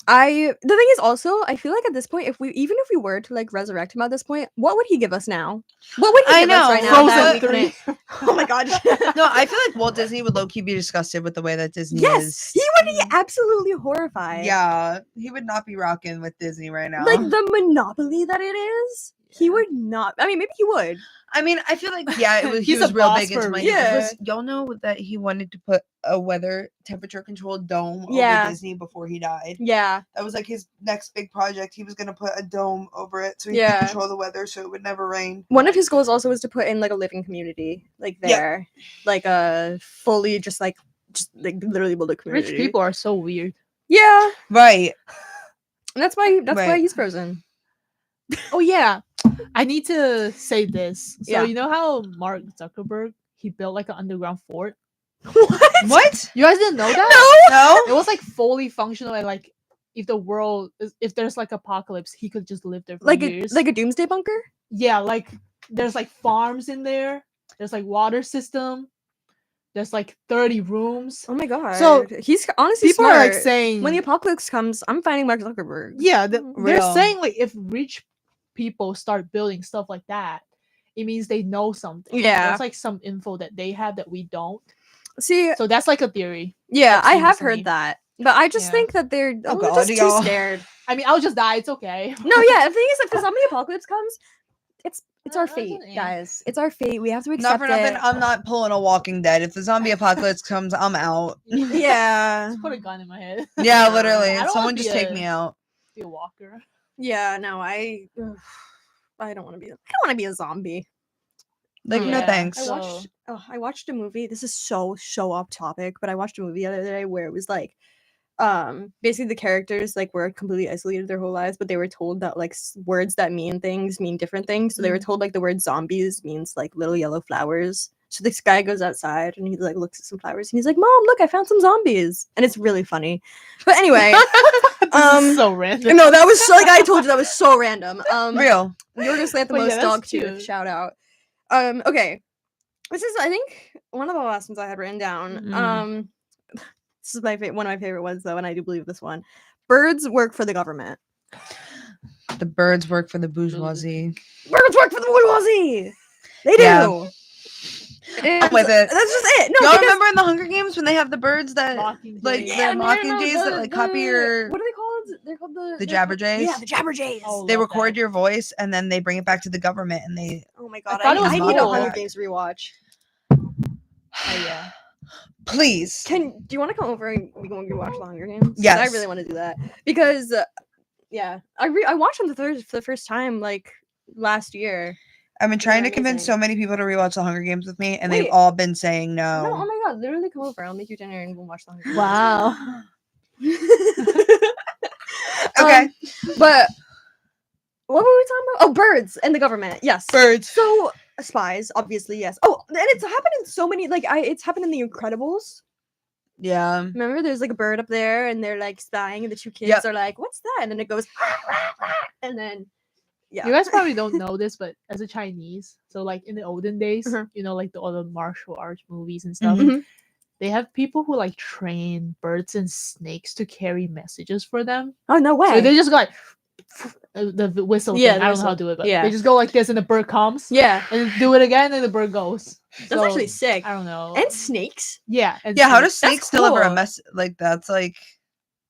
The thing is also, I feel like at this point, if we were to like resurrect him at this point, what would he give us now? What would he I give us know, right now? that Frozen we 3. couldn't- Oh my god. No, I feel like Walt Disney would low-key be disgusted with the way that Disney yes, is. he would be absolutely horrified. Yeah, he would not be rocking with Disney right now. Like the monopoly that it is, he Yeah. would not. I mean, maybe he would. I mean, I feel like he He's was a real boss big into for a money. reason. Was, y'all know that he wanted to put a weather temperature controlled dome Yeah. over Disney before he died. Yeah. That was like his next big project. He was gonna put a dome over it so he Yeah. could control the weather so it would never rain. One of his goals also was to put in like a living community, like Yeah. there, like a fully just like literally build a community. Rich people are so weird. Yeah, Right. and that's why Right. he's frozen. Oh yeah, I need to say this. So Yeah. you know how Mark Zuckerberg he built like an underground fort? What? What? You guys didn't know that? No. It was like fully functional and like if the world if there's like apocalypse, he could just live there for Like years. a doomsday bunker? yeah, like there's like farms in there. There's like water system. There's like 30 rooms. Oh my god. So, he's honestly People smart. are like saying when the apocalypse comes, I'm finding Mark Zuckerberg. yeah, they're Real. saying like if rich people start building stuff like that, it means they know something. Yeah. There's like some info that they have that we don't. See, So that's like a theory. yeah, I've I seen have recently. heard that, but I just Yeah. think that they're Oh just God, too y'all. scared. I mean, I'll just die. It's okay. No, yeah. The thing is, if the zombie apocalypse comes, it's our I fate, don't- guys. It's our fate. We have to Not accept for nothing. it. I'm not pulling a Walking Dead. If the zombie apocalypse comes, I'm out. Yeah. Just put a gun in my head. Yeah, literally. I don't Someone wanna just be take a- me out. Be a walker. Yeah. No, I don't want to be. I don't want to be a zombie. Like, no Yeah. thanks. I So- watched. I watched a movie. This is so off topic, but I watched a movie the other day where it was like, basically the characters like were completely isolated their whole lives, but they were told that like words that mean things mean different things. So they were told like the word zombies means like little yellow flowers. So this guy goes outside and he like looks at some flowers and he's like, "Mom, look, I found some zombies," and it's really funny. But anyway, This is so random. no, that was so, like I told you that was so random. Real. You're gonna at the But yeah, most that's dog tooth. cute. Shout out. Okay. This is I think one of the last ones I had written down. Mm. This is one of my favorite ones though, and I do believe this one. Birds work for the government. The birds work for the bourgeoisie. Birds work for the bourgeoisie. They do. Yeah. I'm with it. That's just it. No, Y'all because- remember in the Hunger Games when they have the birds that Mockingjay. like Yeah, the no, mockingjays that the- like copy your What are they called? They're called the the they're called- Jabberjays? Yeah, the Jabberjays. Oh, They love record that. your voice and then they bring it back to the government and they Oh my god, thought it was I need a cool. Hunger Games rewatch. Oh, yeah. please. Do you want to come over and we can watch the Hunger Games? 'Cause I Yes. really want to do that because, yeah, I watched them for the first time like last year. I've been trying to They're convince so amazing. many people to rewatch the Hunger Games with me and Wait. they've all been saying No, oh no. my god, literally come over. I'll make you dinner and we'll watch the Hunger Games. Wow. Okay. But what were we talking about? Oh, birds and the government. Yes. Birds. So spies, obviously, yes. Oh, and it's happened in so many. Like, it's happened in The Incredibles. Yeah. Remember, there's like a bird up there, and they're like spying, and the two kids Yep. are like, "What's that?" And then it goes, and then yeah. You guys probably don't know this, but as a Chinese, so like in the olden days, Mhm. you know, like all the martial arts movies and stuff, Mhm. they have people who like train birds and snakes to carry messages for them. Oh no way. So they just go like the whistle. Yeah, thing. the I don't know how to whistle. do it, but Yeah. they just go like this, and the bird comes. yeah, And then do it again, and the bird goes. that's So, actually sick. I don't know. And snakes. yeah, and Yeah, how snakes. does snakes deliver a cool. mess like that's like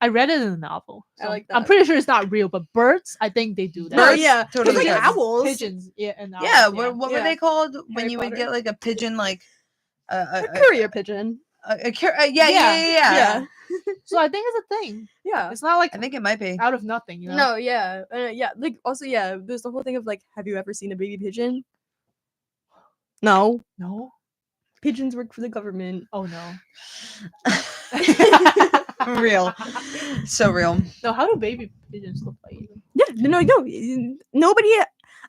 I read it in a novel. I so like I'm that. pretty sure it's not real, but birds, I think they do that. No, Birds, yeah, totally It's like does. owls. Pigeons, yeah, and owls, yeah, what were Yeah. they called when Harry you would Potter. get like a pigeon like A courier pigeon. yeah. So I think it's a thing. Yeah. It's not like I think it might be. out of nothing, you know. No, yeah, yeah. Like also, yeah. There's the whole thing of like, have you ever seen a baby pigeon? No, No. pigeons work for the government. Oh no. Real. So real. No, how do baby pigeons look like? Yeah, no, nobody.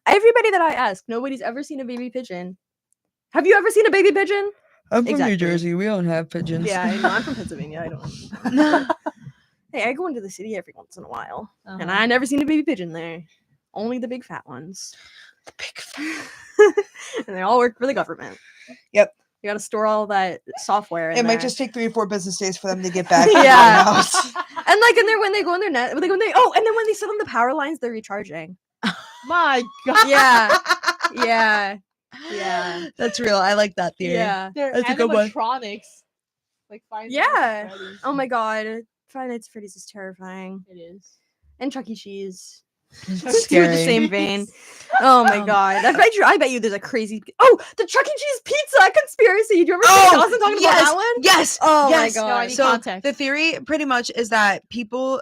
Everybody that I ask, nobody's ever seen a baby pigeon. Have you ever seen a baby pigeon? I'm from Exactly. New Jersey. We don't have pigeons. Yeah, I know. I'm from Pennsylvania. I don't. Hey, I go into the city every once in a while, and Uh-huh. I never seen a baby pigeon there. Only the big fat ones. The big And they all work for the government. Yep. You gotta store all that software. In It might there. just take 3 or 4 business days for them to get back. Yeah. To the house. And like, and then when they go on their net, and then when they sit on the power lines, they're recharging. My God. Yeah, yeah, yeah, That's real. I like that theory. yeah. They're That's a good one. animatronics. Like Five Nights Yeah. at Freddy's. Oh my god, Five Nights at Freddy's is terrifying, It is. and Chuck E. Cheese. It's Two of the scary. same vein. Oh my god, I bet you there's a crazy. Oh, the Chuck E. Cheese pizza conspiracy. Do you remember Dawson talking about that one? Yes. Oh yes. my No, I god. need So context. the theory pretty much is that people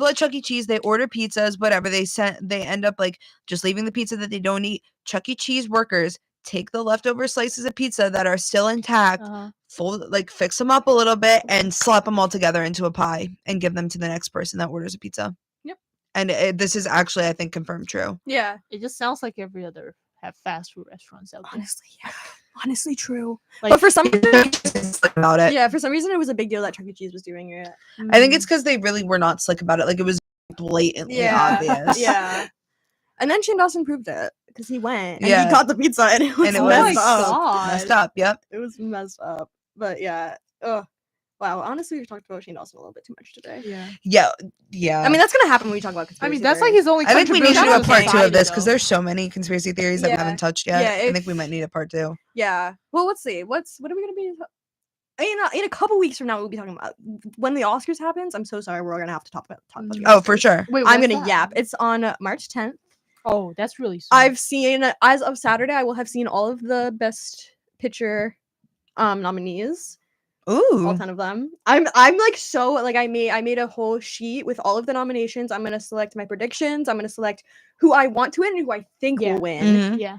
at Chuck E. Cheese, they order pizzas, whatever, they end up like just leaving the pizza that they don't eat. Chuck E. Cheese workers take the leftover slices of pizza that are still intact, fix them up a little bit, and slap them all together into a pie and give them to the next person that orders a pizza. Yep. And this is actually, I think, confirmed true. Yeah, It just sounds like every other fast food restaurants out there. honestly, yeah, honestly true. Like, But for some reason, About it. yeah, for some reason, it was a big deal that Chuck E. Cheese was doing it. I think it's because they really were not slick about it. Like, it was blatantly Yeah. obvious. Yeah. And then Shane Dawson proved it because he went and Yeah. he got the pizza and it was And it oh messed my up. God. Messed up. Yep. It was messed up. But yeah. Ugh. Wow. Honestly, we've talked about Shane Dawson a little bit too much today. Yeah. Yeah. Yeah. I mean, that's gonna happen when we talk about I conspiracy mean, that's like theories. his only. I think we need to do a contribution part 2 of society, this because though. there's so many conspiracy theories that we Yeah. haven't touched yet. Yeah, I think we might need a part 2. Yeah. Well, let's see. What are we gonna be? In a couple weeks from now, we'll be talking about when the Oscars happens. I'm so sorry. We're gonna have to talk about the Oh, for Oscars. sure. Wait, I'm when's gonna that? yap. It's on March 10th. Oh, that's really soon. I've seen as of Saturday. I will have seen all of the Best Picture nominees. All Ooh. 10 of them. I'm like so like I made a whole sheet with all of the nominations. I'm gonna select my predictions. I'm gonna select who I want to win and who I think Yeah. will win. Mhm. Yeah.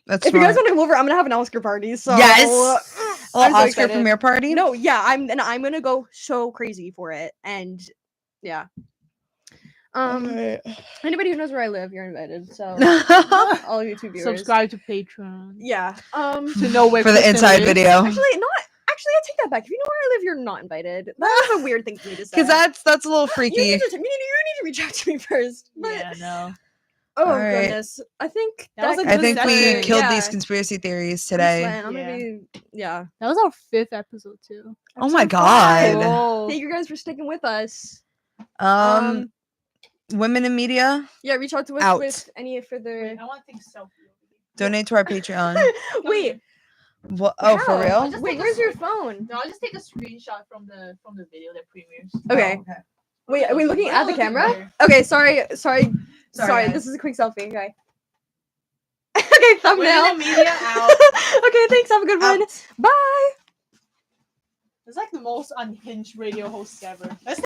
That's If you guys smart. want to come over, I'm gonna have an Oscar party. So Yes! I'm Oh, so Oscar excited. premiere party? No, yeah, I'm gonna go so crazy for it. And yeah. Anybody who knows where I live, you're invited. So all YouTube viewers. Subscribe to Patreon Yeah. to know where For the Kristen inside lives. video. Actually, I take that back. If you know where I live, you're not invited. That was a weird thing for me to say. Because that's a little you freaky. need to reach out to me first. But, Yeah, no. oh All right. goodness, I think That was a I good think we session. killed yeah. these conspiracy theories I'm today. sweating. I'm Yeah. gonna be yeah. That was our 5th episode too. Oh my Episode 5. god. Oh. Thank you guys for sticking with us. Women in media, Yeah, reach out to us Out. with any further. Wait, I want to take a selfie. donate to our Patreon. Wait, What? Oh, for how? real? Just Wait, take a where's your phone? No, I'll just take a screenshot from the video that premieres. Okay. Oh, okay. Wait, are we looking at the Looking camera? better. Okay, sorry. Sorry, guys. This is a quick selfie. Okay. Okay, thumbnail. Women in media out. Okay, thanks. Have a good one. Out. Bye. It's like the most unhinged radio host ever. Let's